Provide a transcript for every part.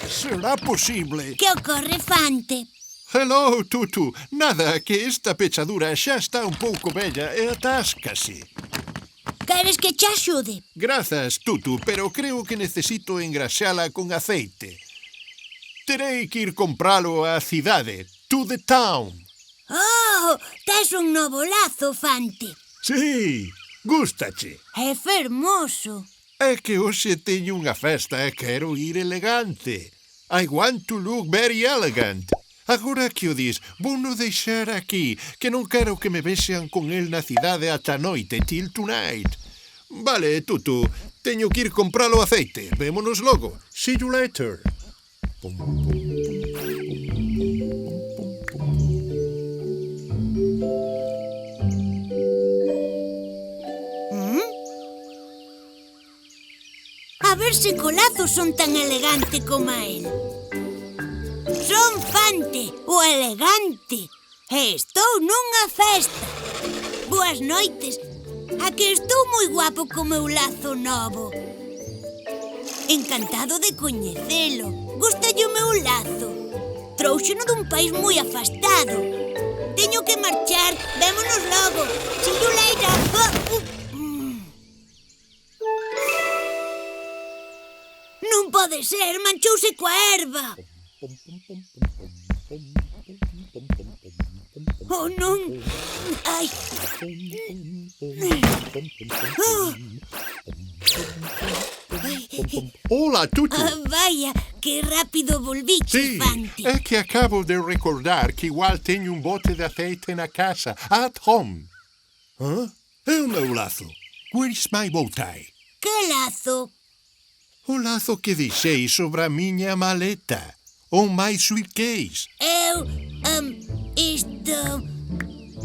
Será posible? Que ocorre, Fante? Hello, Tutu. Nada, que esta pechadura xa está un pouco bella e atáscase. Queres que che axude? Grazas, Tutu, pero creo que necesito engraxala con aceite. Terei que ir compralo á cidade, to the town. Oh, tes un novo lazo, Fante. Sí, gústache. É fermoso. É que hoxe teño unha festa e quero ir elegante. I want to look very elegant. Agora que o dis, vou no deixar aquí, que non quero que me vexan con el na cidade ata noite, till tonight. Vale, Tutu, teño que ir compralo aceite. Vémonos logo. See you later. Pum, pum, pum, A ver se Colazo son tan elegante como el. Son Fante, o elegante. E estou nunha festa. Boas noites. A que estou moi guapo co meu lazo novo. Encantado de coñecelo. Gustalle o meu lazo. Trouxeno dun país moi afastado. Teño que marchar. Vémonos logo. See you later. Non pode ser, manchouse coa erva. Oh, non. Ai. Hola, Tutu. Vaya, que rápido volviches, Sí, Fante. é que acabo de recordar que igual teño un bote de aceite na casa, at home. Hã? É o meu lazo. Where's my bow tie? Que lazo? O lazo que deixei sobre a miña maleta. On my suitcase. Isto...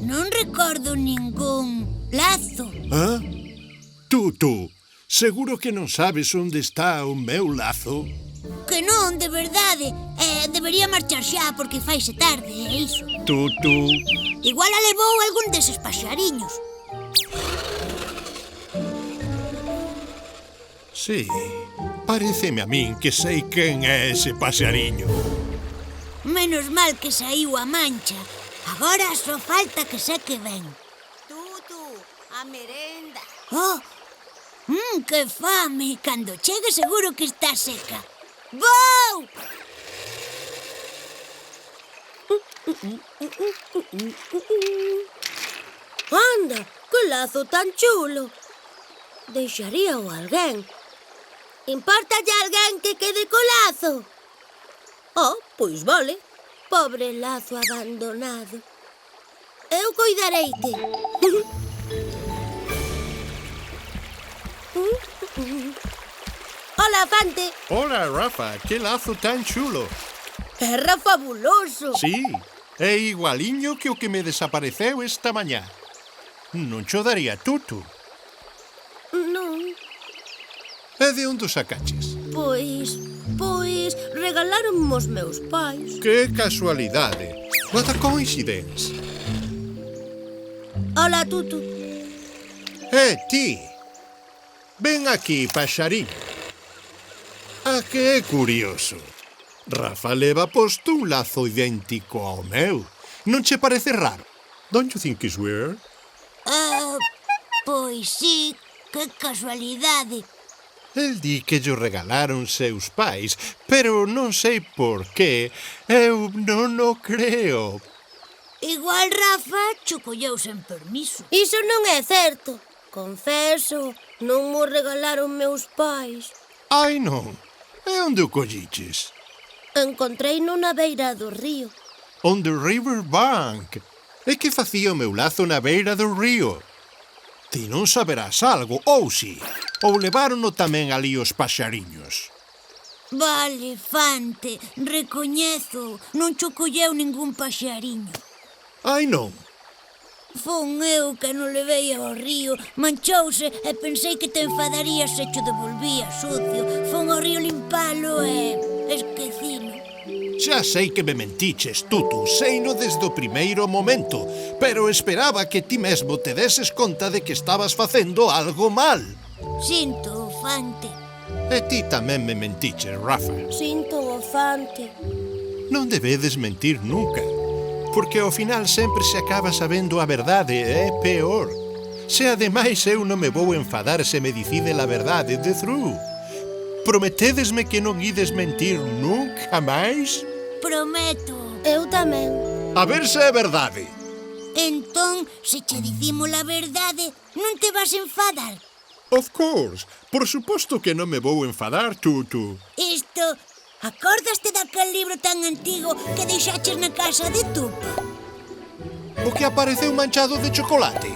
Non recordo ningún lazo. Hã? Tutu, seguro que non sabes onde está o meu lazo? Que non, de verdade. Debería marchar xa porque faise tarde, é iso. Tutu. Igual a levou algún deses paxariños. Sí, pareceme a min que sei quen é ese paxariño. Menos mal que saíu a mancha. Agora só falta que seque ben. Tutu, a merenda. Oh, que fame. Cando chegue seguro que está seca. Vou! Anda, que lazo tan chulo. Deixaría o alguén. Impórtalle a alguén que quede co lazo? Oh, pois vale. Pobre lazo abandonado. Eu coidareite. Hola, Fante. Hola, Rafa, que lazo tan chulo. Era fabuloso. Sí, é igualiño que o que me desapareceu esta mañá. Non cho daría Tutu. Non, E de onde o sacaches? pois regalaron os meus pais. Que casualidade. What a coincidence. Hola, Tutu. Ti. Ven aquí, paxariño. A que é curioso. Rafa leva posto un lazo idéntico ao meu. Non che parece raro? Don't you think it's weird? Pois sí, que casualidade. El di que llo regalaron seus pais, pero non sei por qué. Eu non o creo. Igual Rafa cho colleu sen permiso. Iso non é certo. Confeso, non mo regalaron meus pais. Ai, non. E onde o colliches? Encontreino na beira do río. On the river bank. E que facía o meu lazo na beira do río? Ti non saberás algo, ou si? Ou levárono tamén ali os paxariños? Vale, Fante, recoñezo. Non cho colleu ningún paxariño. Ai, non. Fon eu que non levei ao río, manchouse e pensei que te enfadarías se cho devolvía sucio. Fon ao río limpalo e esquecino. Xa sei que me mentiches, Tutu, seino desde o primeiro momento, pero esperaba que ti mesmo te deses conta de que estabas facendo algo mal. Sinto, Fante. E ti tamén me mentiches, Rafa. Sinto o Fante. Non debedes mentir nunca, porque ao final sempre se acaba sabendo a verdade e é peor. Se ademais eu non me vou enfadar se me dicide a verdade de Thru. Prometedesme que non ides mentir nunca máis? Prometo. Eu tamén. A ver se é verdade. Entón, se che dicimos a verdade, non te vas enfadar. Of course. Por suposto que non me vou enfadar, Tutu. Isto, acordaste daquel libro tan antigo que deixaches na casa de Tupa? O que apareceu manchado de chocolate.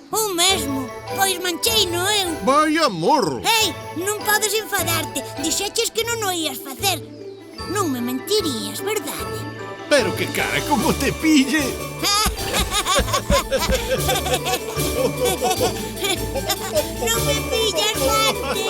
O mesmo, pois mancheino eu. Vai, amor! Ei, non podes enfadarte. Dixeches que non o ías facer. Non me mentirías, verdade? Pero que cara, como te pille! Non me pillas, Fante.